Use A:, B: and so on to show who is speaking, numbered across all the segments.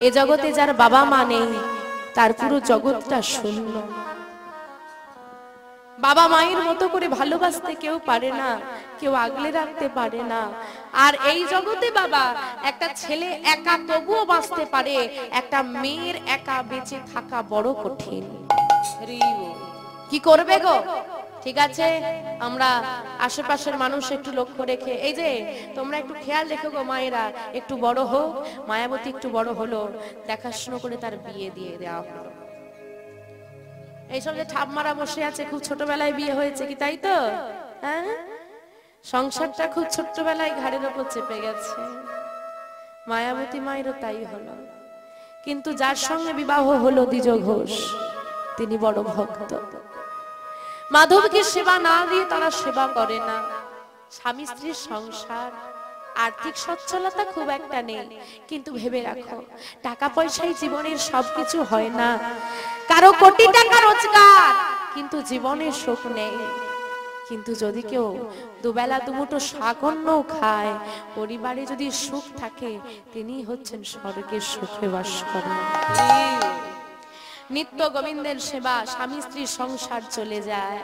A: এ জগতে যার বাবা মা নেই তার পুরো জগৎটা শূন্য। বাবা মায়ের মতো করে ভালোবাসতে কেউ পারে না, কেউ আগলে রাখতে পারে না। আর এই জগতে বাবা একটা ছেলে একা তবুও বাঁচতে পারে, একটা মেয়ের একা বেঁচে থাকা বড় কঠিন। কি করবে গো? ঠিক আছে, আমরা আশেপাশের মানুষ একটু লক্ষ্য রেখে, এই যে তোমরা একটু খেয়াল রেখো গো মায়েরা, একটু বড় হোক, মায়াবতী একটু বড় হলো, দেখাশোনা করে তার বিয়ে দিয়ে দেওয়া হলো। এইসব যে ঠাপ মারা বসে আছে, খুব ছোটবেলায় বিয়ে হয়েছে, কি তাই তো? হ্যাঁ, সংসারটা খুব ছোট্টবেলায় ঘাড়ের ওপর চেপে গেছে। মায়াবতী মায়েরও তাই হলো। কিন্তু যার সঙ্গে বিবাহ হলো দ্বিজ ঘোষ, তিনি বড় ভক্ত। মাধবকে সেবা না দিয়ে তারা সেবা করে না। স্বামী স্ত্রীর সংসার, আর্থিক সচ্ছলতা খুব একটা নেই, কিন্তু ভেবে রাখো টাকা পয়সায় জীবনের সবকিছু হয় না। কারো কোটি টাকা রোজগার, কিন্তু জীবনের সুখ নেই। কিন্তু যদি কেউ দুবেলা দুমুঠো শাকন্নও খায়, পরিবারে যদি সুখ থাকে, তিনি হচ্ছেন স্বর্গের সুখে বাস করেন। নিত্য গোবিন্দের সেবা, স্বামী স্ত্রীর সংসার চলে যায়।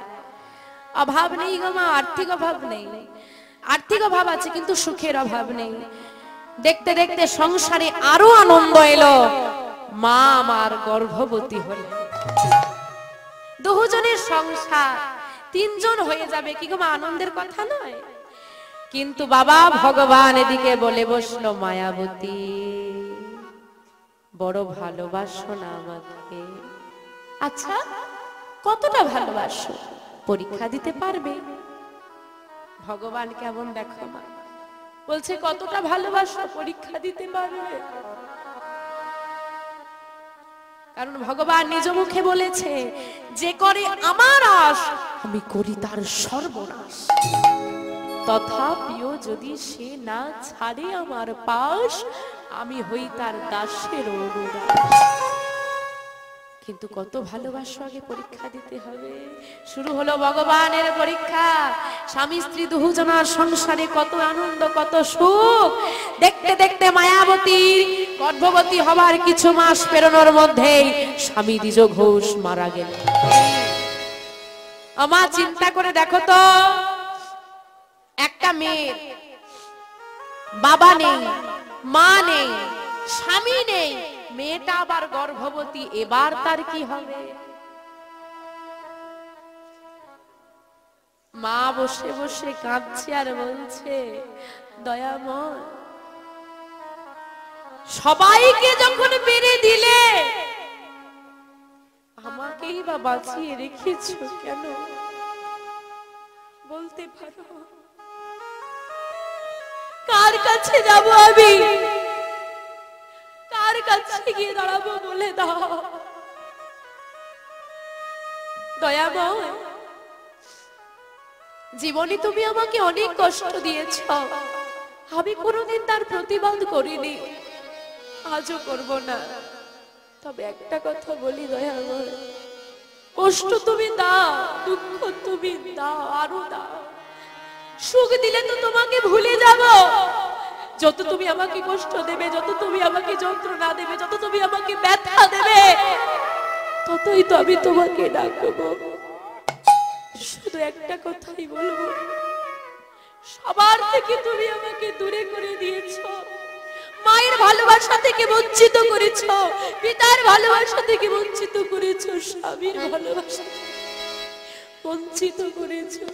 A: অভাব নেই গো মা, আর্থিক অভাব নেই। আর্থিক অভাব আছে কিন্তু সুখের অভাব নেই। দেখতে দেখতে সংসারে আরো আনন্দ এলো। মা আমার গর্ভবতী হল। দুজনের সংসার, তিনজন হয়ে যাবে, কি গো মা, আনন্দের কথা নয়? কিন্তু বাবা ভগবান এদিকে বলে বসলো, মায়াবতী বড় ভালোবাসো না আমাকে? আচ্ছা, কতটা ভালোবাসো? পরীক্ষা দিতে পারবে? ভগবান কেমন দেখো মা, বলছে কতটা ভালোবাসো, পরীক্ষা দিতে পারবে? কারণ ভগবান নিজ মুখে বলেছে, যে করে আমার আশ আমি করি তার সর্বনাশ। তথাপিও যদি সে না ছাড়ে আমার পাশ, আমি হই তার দাসের অনুরাগ। কিন্তু কত ভালোবাসো, আগে পরীক্ষা দিতে হবে। শুরু হলো ভগবানের পরীক্ষা। স্বামী স্ত্রী দুজনার সংসারে কত আনন্দ, কত সুখ। দেখতে দেখতে মায়াবতী গর্ভবতী হবার কিছু মাস পেরোনোর মধ্যেই স্বামী দ্বিজ ঘোষ মারা গেল। আমা চিন্তা করে দেখো তো, একটা মেয়ের বাবা নেই, মা নেই, স্বামী নেই, মেয়েটা আবার গর্ভবতী, এবার তার কি হবে? মা বসে বসে কাঁদছে আর বলছে, দয়াময়, সবাইকে যখন মেরে দিলে, আমাকেই বা বাঁচিয়ে রেখেছো কেন? বলতে পারো? কার কাছে যাব আমি? কার কাছে গিয়ে দাঁড়াবো বলে দাও। দয়াময়, জীবনে তুমি আমাকে অনেক কষ্ট দিয়েছ, আমি কোনোদিন তার প্রতিবাদ করিনি, আজও করব না। তবে একটা কথা বলি দয়াময়, কষ্ট তুমি দাও, দুঃখ তুমি দাও, আরো দাও। সুখ দিলে তো তোমাকে ভুলে যাব। যত তুমি আমাকে কষ্ট দেবে, যত তুমি আমাকে যন্ত্রণা দেবে, যত তুমি আমাকে ব্যথা দেবে, ততই তো আমি তোমাকে ডাকবো। শুধু একটা কথাই বলবো, সবার থেকে তুমি আমাকে দূরে করে দিয়েছো। মায়ের ভালোবাসা থেকে বঞ্চিত করেছো, পিতার ভালোবাসা থেকে বঞ্চিত করেছো, স্বামীর ভালোবাসা বঞ্চিত করেছো।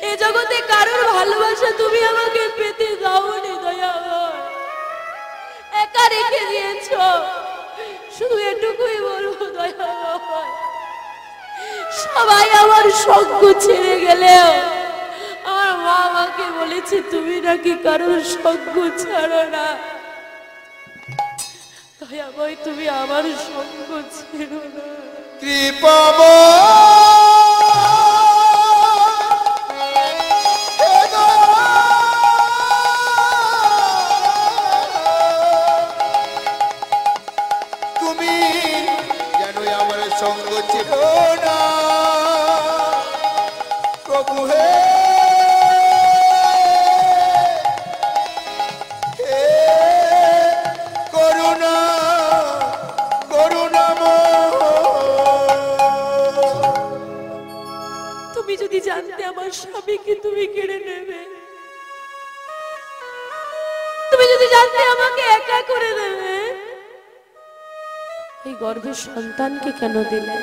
A: এ জগতে কারোর ভালোবাসা তুমি আমাকে পেতে দাওনি দয়াময়, একা রেখে দিয়েছো। শুধু এটুকুই বলবো দয়াময়, সবাই আমার সঙ্গ ছেড়ে গেলেও আমার মা আমাকে বলেছে, তুমি নাকি কারোর সঙ্গ ছাড়ো না। দয়াময়, তুমি আমার সঙ্গ ছেড়ো না।
B: তুমি যেন আমার সঙ্গ ছেড়ো না প্রভু হে। করুণা
A: আমার স্বামীকে তুমি কেড়ে নেবে, তুমি যদি জানতে আমাকে একা করে দেবে, এই গর্ভের সন্তানকে কেন দিলে?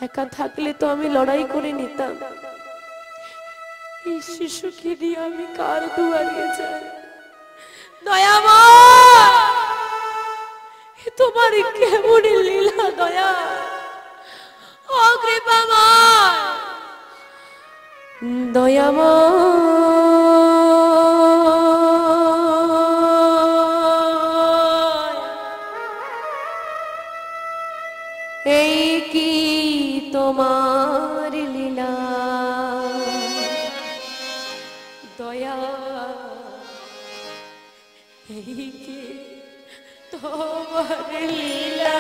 A: একা থাকলে তো আমি লড়াই করে নিতাম, এই শিশুকে নিয়ে আমি কার দুয়ারে যাই? দয়াময়, তোমার কেমন লীলা দয়া, ও কৃপাময়, দয়াময়, এই কি তোমার লীলা দয়া, এই কি তোমার লীলা?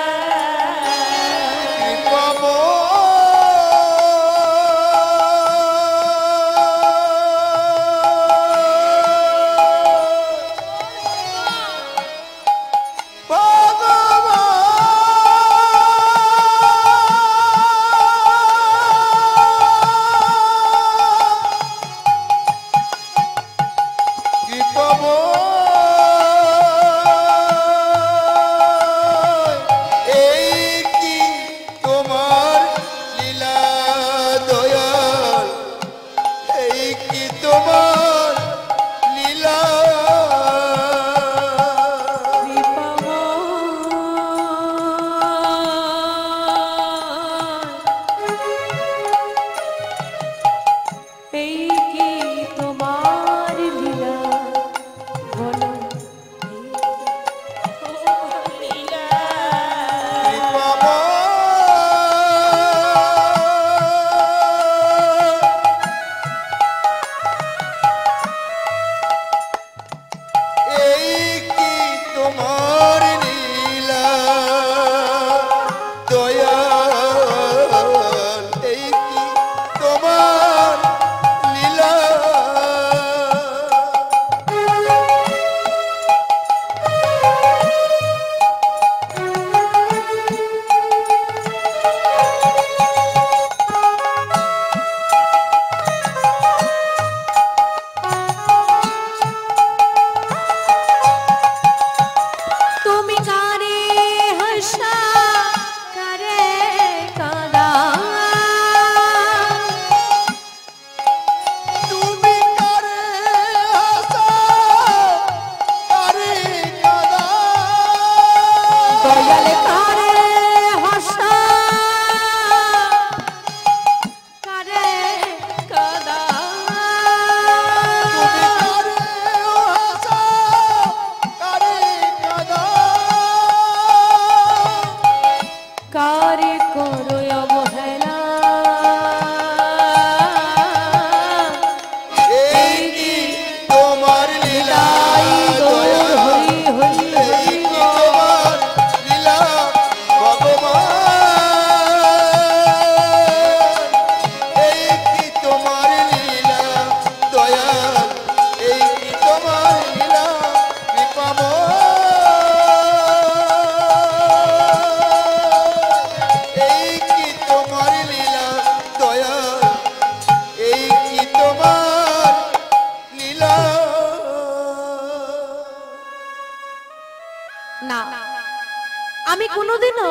A: আমি কোনোদিনও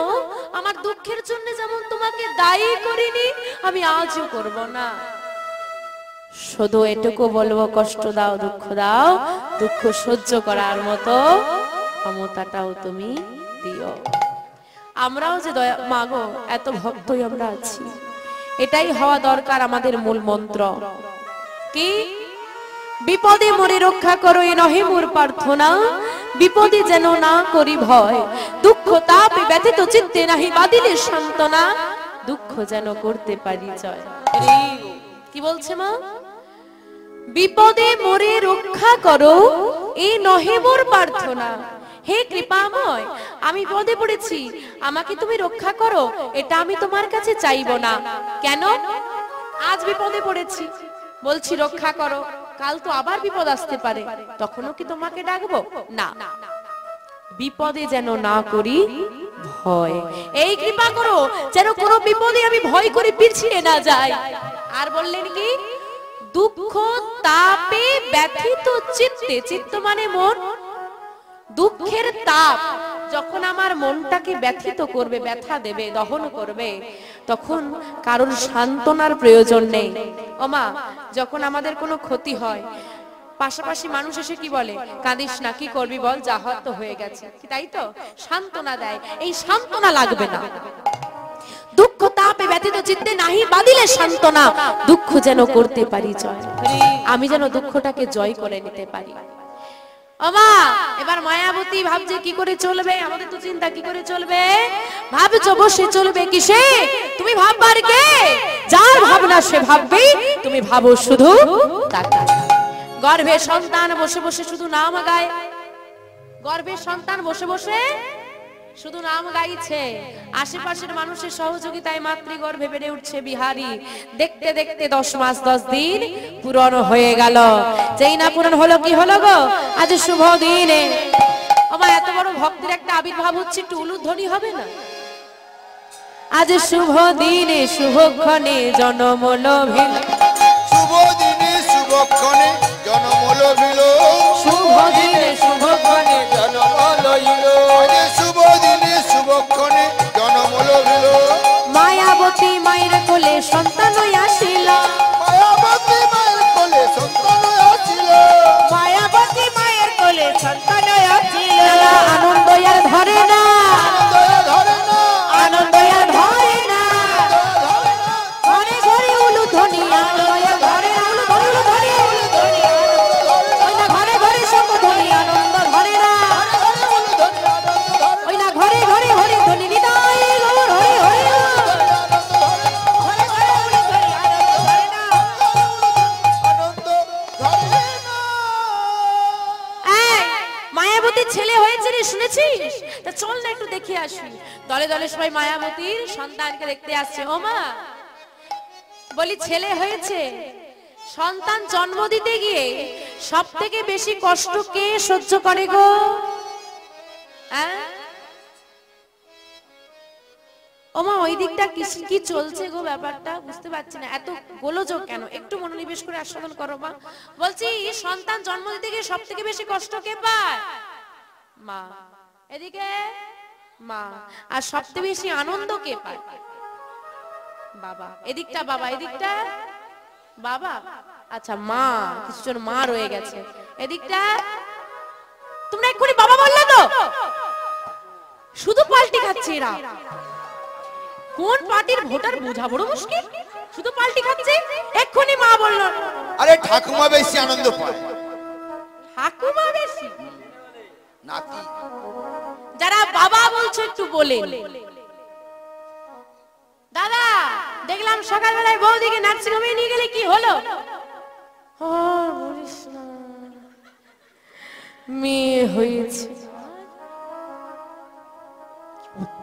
A: আমার দুঃখের জন্য যেমন তোমাকে দায়ী করিনি, আমি আজও করব না। শুধু এটুকু বলবো, কষ্ট দাও, দুঃখ দাও, দুঃখ সহ্য করার মতো ক্ষমতাটাও তুমি দিও। আমরাও যে দয়া মাগো, এত ভক্তই আমরা আছি, এটাই হওয়া দরকার আমাদের মূল মন্ত্র। কি? বিপদে মোরে রক্ষা করো, এ নহে মোর প্রার্থনা, বিপদে যেন না করি ভয়, দুঃখ তাপে ব্যথিত চিত্তে নাহি বাদিলে সান্ত্বনা, দুঃখ যেন করতে পারি জয়। কি বলছে মা? বিপদে মোরে রক্ষা করো, এ নহে মোর প্রার্থনা। হে কৃপাময়, আমি বিপদে পড়েছি, আমাকে তুমি রক্ষা করো, এটা আমি তোমার কাছে চাইবো না। কেন? আজ বিপদে পড়েছি, বলছি রক্ষা করো, কাল তো আবার বিপদ আসতে পারে, তখনও কি তোমাকে ডাকবো? না, বিপদে যেন না করি ভয়। এই কৃপা করো যেন কোনো বিপদে আমি ভয় করে পিছিয়ে না যাই। আর বললেন কি, দুঃখ তাপে ব্যথিত চিত্তে, চিত্ত মানে মন, দুঃখের তাপ যখন আমার মনটাকে ব্যথিত করবে, ব্যথা দেবে, দহন করবে, তখন কারোর সান্ত্বনার প্রয়োজন নেই। ওমা, যখন আমাদের কোনো ক্ষতি হয়, পাশাপাশি মানুষ এসে কি বলে, কাঁদিস না, কি করবি বল, যা হয় তো হয়ে গেছে, কি তাই তো সান্ত্বনা দেয়। এই সান্ত্বনা লাগবে না। দুঃখ তাপে ব্যথিত চিত্তে নাহি বাঁধিলে সান্ত্বনা, দুঃখ যেন করতে পারি জয়, আমি যেন দুঃখটাকে জয় করে নিতে পারি। ওমা, এবার মায়াবতী ভাবছে কি করে চলবে, আমাদের তো চিন্তা কি করে চলবে, ভাবছো বসে চলবে কিসে, তুমি ভাববার কে, যার ভাবনা সে ভাববে, তুমি ভাবো শুধু তাকে। গর্ভে সন্তান বসে বসে শুধু নাম গায়, গর্ভের সন্তান বসে বসে শুধু নাম গাইছে, আশেপাশের মানুষের সহযোগিতায় মাতৃগর্ভে বেড়ে উঠছে বিহারী। দেখতে দেখতে 10 মাস 10 দিন পূরণ হয়ে গেল। যেই না পূরণ হলো, কি হলো গো, আজ শুভ দিনে আমার এত বড় ভক্তির একটা আবির্ভাব হচ্ছে, একটু উলুধ্বনি হবে না? আজ শুভ দিনে শুভক্ষণে জনম লভিল,
B: শুভ দিনে শুভক্ষণে জনম লভিল,
A: শুভ দিনে শুভক্ষণে
B: জনম লইল, শুভ দিনে শুভক্ষণে জনম লভিল,
A: মায়াবতী মায়ের কোলে সন্তান আসিল,
B: মায়াবতী মায়ের কোলে সন্তান আসিল,
A: মায়াবতী মায়ের কোলে সন্তান আসিল, আনন্দ আর ধরে না,
B: ধরে না,
A: আনন্দ আর ধরে না, ঘরে ঘরে উলুধ্বনি, আনন্দ আর ধরে না, উলুধ্বনি, ওই না ঘরে ঘরে শঙ্খধ্বনি, আনন্দ ধরে না, ওই না ঘরে ঘরে হরি ধ্বনি, নিতাই গৌর হরি হরি, ঘরে ঘরে উলুধ্বনি, আনন্দ ধরে না,
B: আনন্দ ধরে না।
A: এই মায়াবতীর ছেলে হয়েছে রে, শুনেছিস? তা চল না একটু দেখে আসি। দলে দলে সবাই মায়াবতীর সন্তানকে দেখতে আসছে। ও মা, বলি ছেলে হয়েছে, সন্তান জন্ম দিতে গিয়ে সব থেকে বেশি কষ্ট কে সহ্য করে গো? হ্যাঁ ও মা, ওই দিকটা কি চলছে গো, ব্যাপারটা বুঝতে পারছি না, এত গোলযোগ কেন, একটু মনোনিবেশ করে আস্বাদন করো মা। বলছি সন্তান জন্ম দিতে গিয়ে সব থেকে বেশি কষ্ট কে পায়? মা। এদিকে মা। আর সবচেয়ে বেশি আনন্দ কে পায়? বাবা। এদিকটা বাবা, এদিকটা বাবা। আচ্ছা মা, কিছুজন মা রয়ে গেছে। এদিকটা তোমরা এক্ষুনি বাবা বললে তো, শুধু পাল্টি খাচ্ছে এরা। কোন পার্টির ভোটার বোঝা বড় মুশকিল, শুধু পাল্টি খাচ্ছে। এক্ষুনি মা বললো,
B: আরে ঠাকুমা বেশি আনন্দ পায়।
A: ঠাকুমা বেশি?
B: নাতি
A: যারা বাবা বলছো একটু বলে। দাদা দেখলাম সকালবেলায় বৌদিকে নার্সিংহোমে নিয়ে গেলে, কি হলো? বলিস না, মেয়ে হয়েছে।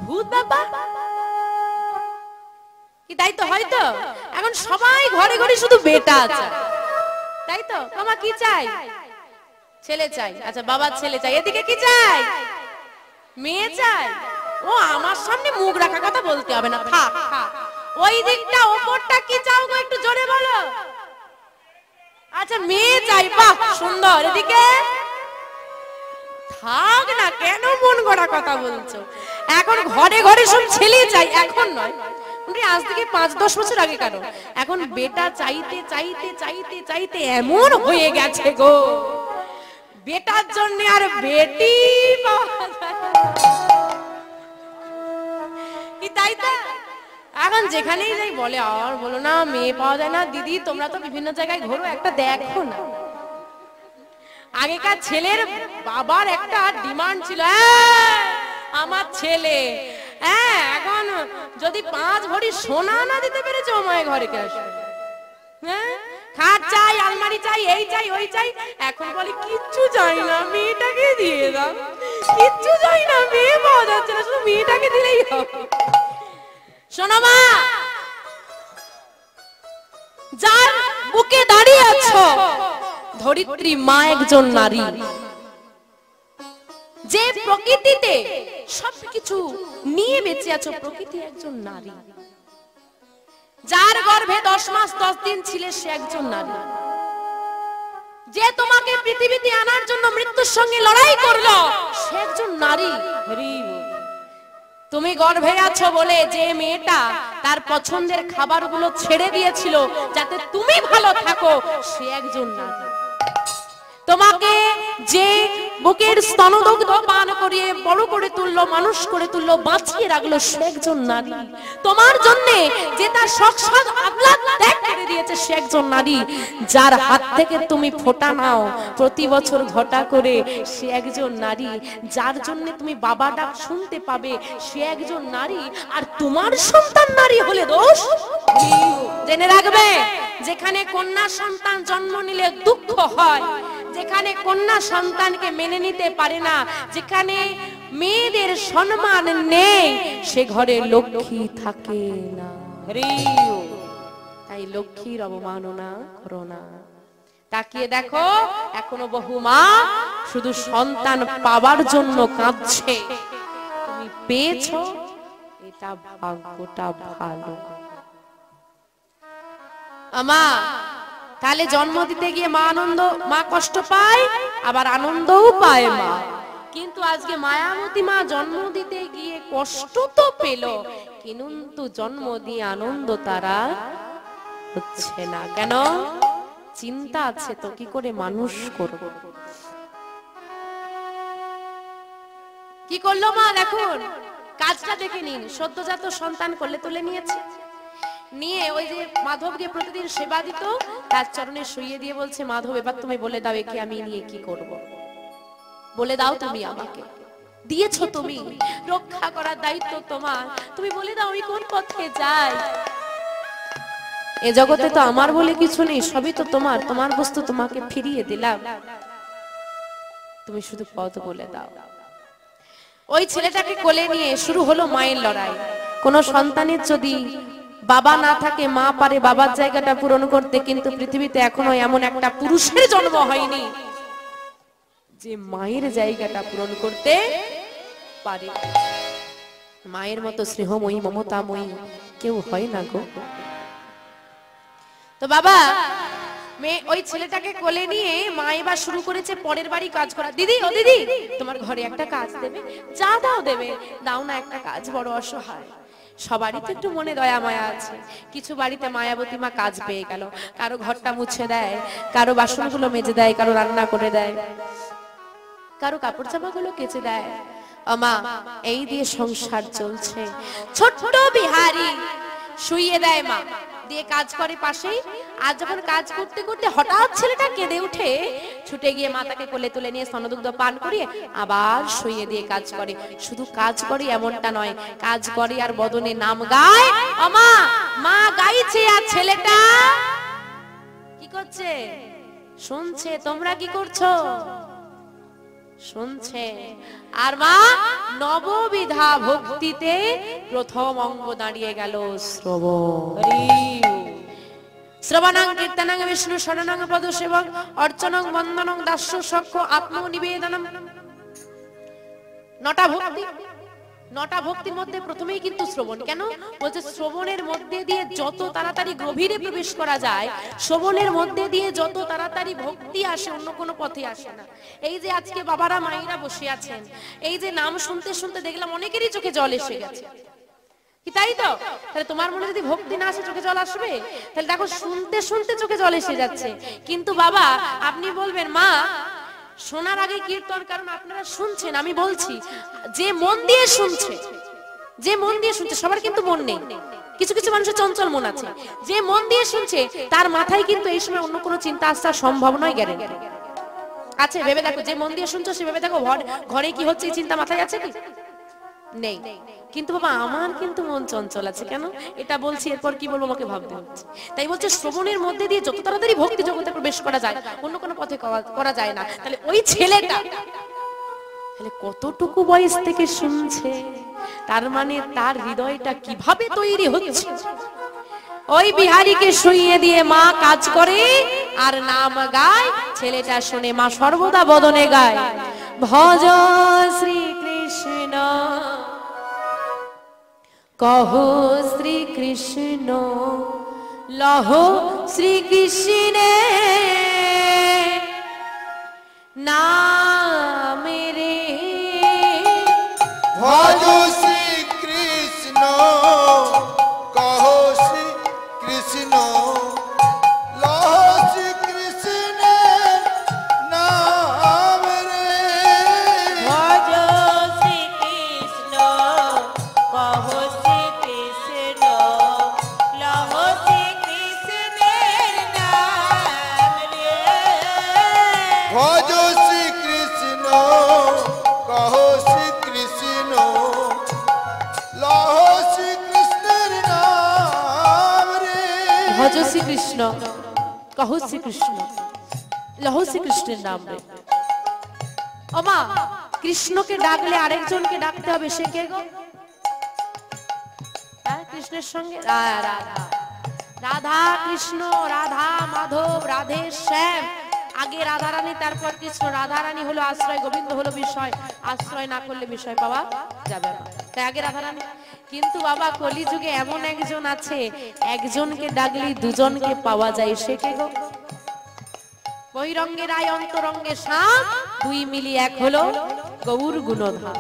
A: ভূত বাবা কি, তাই তো? হয়তো এখন সবাই ঘরে ঘরে শুধু বেটা আছে, তাই তো? তোমার কি চাই? ছেলে চাই। আচ্ছা বাবার ছেলে চাই। এদিকে কি চাই? মেয়ে চাই। ও আমার সামনে মুখ রাখার কথা বলতে হবে না, থাক থাক। ওই দিকটা ওপরটা কি চাও গো, একটু জোরে বলো। আচ্ছা মেয়ে চাই, বাহ সুন্দর। এদিকে থাক না, কেন মন গড়া কথা বলছো? এখন ঘরে ঘরে সব ছেলে চাই, এখন নয়, আজ থেকে 5-10 বছর আগে। কেন এখন বেটা চাইতে চাইতে চাইতে চাইতে এমন হয়ে গেছে গো, বেটার জন্য আর বেটি পাওয়া যায় কি, তাই তো? এখন যেখানেই যাই বলে, আর বলো না মেয়ে পাওয়া যায় না। দিদি তোমরা তো বিভিন্ন জায়গায় ঘোরো, একটা দেখো না। আগেকার ছেলের বাবার একটা ডিমান্ড ছিল, আমার ছেলে, হ্যাঁ এখন যদি 5 ভরি সোনা না দিতে পেরেছে, ও মায়ের ঘরে কে আসবে? হ্যাঁ, খাট চাই, আলমারি চাই, এই চাই ওই চাই। এখন বলি কিচ্ছু চাই না, মেয়েটাকে দিয়ে দাও। কিচ্ছু চাই না, মেয়ে পাওয়া যাচ্ছে না, শুধু মেয়েটাকে দিলেই হবে। শোনো মা, যার বুকে দাঁড়িয়ে আছো, ধরিত্রী মা একজন নারী, যে প্রকৃতিতে সবকিছু নিয়ে বেঁচে আছো, প্রকৃতি একজন নারী। যার গর্ভে 10 মাস 10 দিন ছিলে সে একজন নারী। যে তোমাকে পৃথিবীতে আনার জন্য মৃত্যুর সঙ্গে লড়াই করলো সে একজন নারী। তুমি গর্ভে আছো বলে যে মেয়েটা তার পছন্দের খাবারগুলো ছেড়ে দিয়েছিল যাতে তুমি ভালো থাকো সে একজন নারী। তোমাকে যে বুকের স্তনদগ্ধ পান করিয়ে বড় করে তুললো, মানুষ করে তুললো, বাঁচিয়ে রাখলো সে একজন নারী। তোমার জন্য যে তার শখ আহ্লাদ ত্যাগ করে দিয়েছে সে একজন নারী। যার হাত থেকে তুমি ফোঁটা নাও প্রতি বছর ঘটা করে সে একজন নারী। যার জন্য তুমি বাবা ডাক শুনতে পাবে সে একজন নারী। আর তোমার সন্তান নারী হলে দোষ? জেনে রাখবে, যেখানে কন্যা সন্তান জন্ম নিলে দুঃখ হয়, যেখানে কন্যা সন্তানকে মেনে নিতে পারে না, যেখানে মেয়েদের সম্মান নেই, সে ঘরে লক্ষ্মী থাকে না। তাই লক্ষ্মীর অবমাননা করো না। তাকিয়ে দেখো, এখনো বহু মা শুধু সন্তান পাবার জন্য কাঁদছে। তুমি পেয়েছো, এটা ভাগ্যটা ভালো। আমা তাহলে জন্ম দিতে গিয়ে মা কষ্ট পায়, আবার আনন্দও পায় মা। কিন্তু আজকে মায়াবতী মা জন্ম দিতে গিয়ে কষ্ট তো পেল, কিন্তু জন্ম দিয়ে আনন্দ তারা হচ্ছে না। কেন? চিন্তা আছে তো কি করে মানুষ করব। কি করলো মা? দেখুন কাজটা দেখে নিন। সদ্যজাত সন্তান কোলে তুলে নিয়েছে, নিয়ে ওই যে মাধবকে প্রতিদিন সেবা দিত তার চরণে শুইয়ে দিয়ে বলছে, মাধব এবার তুমি বলে দাও একে আমি নিয়ে কি করব, বলে দাও তুমি আমাকে। দিয়েছো তুমি, রক্ষা করার দায়িত্ব তোমার, তুমি বলে দাও আমি কোন পথে যাই। এ জগতে তো আমার বলে কিছু নেই, সবই তো তোমার, তোমার বস্তু তোমাকে ফিরিয়ে দিলাম, তুমি শুধু পথ বলে দাও। ওই ছেলেটাকে কোলে নিয়ে শুরু হলো মায়ের লড়াই। কোন সন্তানের যদি বাবা না থাকে, মা পারে বাবার জায়গাটা পূরণ করতে, কিন্তু পৃথিবীতে এখনো এমন একটা পুরুষের জন্ম হয়নি যে মায়ের জায়গাটা পূরণ করতে পারে। মায়ের মতো স্নেহময়ী মমতাময়ী কেউ হয় না গো। তো বাবা মেয়ে ওই ছেলেটাকে কোলে নিয়ে মা এবার শুরু করেছে পরের বাড়ি কাজ করা। দিদি, ও দিদি, তোমার ঘরে একটা কাজ দেবে? যা দাও দেবে, দাও না একটা কাজ, বড় অসহায়। সবারই তো একটু মনে দয়া মায়া আছে। কিছু বাড়িতে মায়াবতী মা কাজ পেয়ে গেল, কারো ঘরটা মুছে দেয়, কারো বাসনগুলো মেজে দেয়, কারো রান্না করে দেয়, কারো কাপড় জামাগুলো কেচে দেয়। মা এই দিয়ে সংসার চলছে। ছোট্ট বিহারি শুইয়ে দেয় মা, দিয়ে কাজ করে পাশেই। আর যখন কাজ করতে করতে হঠাৎ ছেলেটা কেঁদে উঠে, ছুটে গিয়ে মাতাকে কোলে তুলে নিয়ে স্তনদুগ্ধ পান করিয়ে আবার শুইয়ে দিয়ে কাজ করে। শুধু কাজ করে এমনটা নয়, কাজ করে আর বদনে নাম গায়। মা মা গাইছে আর ছেলেটা কি করছে? শুনছে। তোমরা কি করছো? শুনছে। আর মা নববিধা ভক্তিতে প্রথম অঙ্গ দাঁড়িয়ে গেল শ্রবণ। শ্রবণাং কীর্তনাং বিষ্ণু শরণাং পদসেবং অর্চনং বন্দনং দাস্য সখ্য আত্মনিবেদনম। নটা ভক্তি, নটা ভক্তির মধ্যে প্রথমেই কিন্তু শ্রবণ। কেন বলছে? শ্রবণের মধ্যে দিয়ে যত তাড়াতাড়ি গভীরে প্রবেশ করা যায়, শ্রবণের মধ্যে দিয়ে যত তাড়াতাড়ি ভক্তি আসে, অন্য কোনো পথে আসে না। এই যে আজকে বাবারা মায়েরা বসে আছেন, এই যে নাম শুনতে শুনতে দেখলাম অনেকেরই চোখে জল এসে গেছে, কি তাই তো? তাহলে তোমার মনে যদি ভক্তি না আসে চোখে জল আসবে? তাহলে দেখো শুনতে শুনতে চোখে জল এসে যাচ্ছে। কিন্তু বাবা আপনি বলবেন মা শোনার আগে কীর্তন, কারণ আপনারা শুনছেন। আমি বলছি যে মন দিয়ে শুনছে, যে মন দিয়ে শুনছে, সবার কিন্তু মন নেই, কিছু কিছু মানুষের চঞ্চল মন আছে। যে মন দিয়ে শুনছে তার মাথায় কিন্তু এই সময় অন্য কোনো চিন্তা আসা সম্ভব নয়, গ্যারেন্টি আছে। ভেবে দেখো, যে মন দিয়ে শুনছো সে ভেবে দেখো ঘরে কি হচ্ছে এই চিন্তা মাথায় আছে কি? নেই। কিন্তু বাবা আমার কিন্তু মন চঞ্চল আছে। কেন এটা বলছি? এরপর কি বলবো আমাকে ভাবতে হচ্ছে। তাই বলছে শ্রবণের মধ্যে দিয়ে যত তাড়াতাড়ি ভক্তি জগতে প্রবেশ করা যায়, অন্য কোনো পথে করা যায় না। তাহলে ওই ছেলেটা তাহলে কতটুকু বয়স থেকে শুনছে, তার মানে তার হৃদয়টা কিভাবে তৈরি হচ্ছে। ওই বিহারীকে শুইয়ে দিয়ে মা কাজ করে আর নাম গায়। ছেলেটা শুনে মা সর্বদা বদনে গায়, ভজ শ্রীকৃষ্ণ কহো শ্রী কৃষ্ণ লহ শ্রী কৃষ্ণে নাম রে
B: ভজ শ্রী কৃষ্ণ কহ শ্রী কৃষ্ণ লহ শ্রী কৃষ্ণ নাম রে
C: ভজ শ্রী কৃষ্ণ কহ শ্রী কৃষ্ণ লহ শ্রী কৃষ্ণের নাম রে
B: ভজ শ্রী কৃষ্ণ কহ শ্রী কৃষ্ণ লহ শ্রী কৃষ্ণের নাম রে
A: ভজ শ্রী কৃষ্ণ কহো শ্রী কৃষ্ণ লহ শ্রী কৃষ্ণের নাম রে। ওমা কৃষ্ণকে ডাকলে আরেকজনকে ডাকতে হবে, সে কে গো? হ্যাঁ, কৃষ্ণের সঙ্গে রাধা রাধা কৃষ্ণ, রাধা মাধব, রাধে শ্যাম। আগে রাধা রানী, তারপর কৃষ্ণ। রাধা রানী হলো আশ্রয়, গোবিন্দ হলো বিষয়। আশ্রয় না করলে বিষয় পাওয়া যাবে না, তাই আগে রাধা রানী। কিন্তু বাবা কলিযুগে এমন একজন আছে, একজনকে ডাকলে দুজনকে পাওয়া যায়, সে কে গো? বহিরঙ্গে রায় অন্তরঙ্গে শ্যাম, দুই মিলি এক হলো গৌর গুণধাম।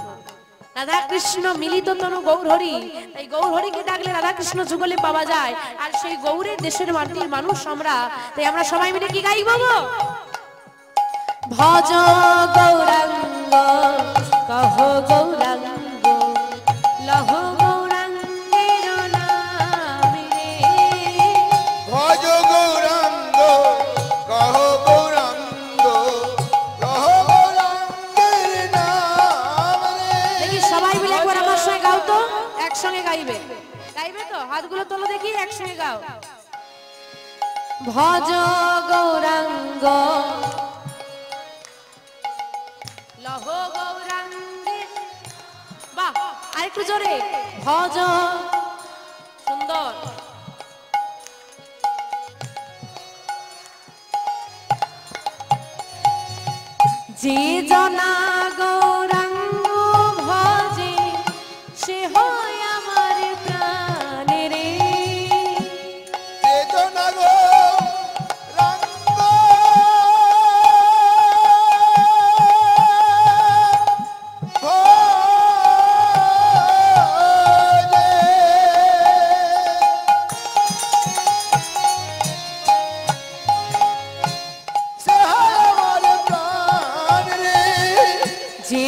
A: রাধা কৃষ্ণ মিলিত তনু গৌর হরি, তাই গৌর হরিকে ডাকলে রাধা কৃষ্ণ যুগলে পাওয়া যায়। আর সেই গৌরের দেশের মাটির মানুষ আমরা, তাই আমরা সবাই মিলে কি গাইব? ভজ গৌরাঙ্গ কহ গৌরাঙ্গ লহ গৌরাঙ্গের নাম রে।
B: ভজ গৌরাঙ্গ কহ গৌরাঙ্গ কহ গৌরাঙ্গের নাম রে
A: দেখি সবাই মিলে একবার আমার সঙ্গে গাও তো, একসঙ্গে গাইবে। গাইবে তো? হাতগুলো তোলো দেখি, একসঙ্গে গাও। ভজ গৌরাঙ্গ লহ গৌরাঙ্গের, বাহ আরেকটু জোরে, ভজ, সুন্দর। যে জনা গৌরাঙ্গ ভজে সে হয় আমার প্রাণে রে।
B: চেতনা গৌরাঙ্গ ভজে সে আমার প্রাণ রে।
A: যে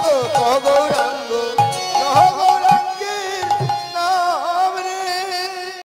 B: কহ গৌরাঙ্গ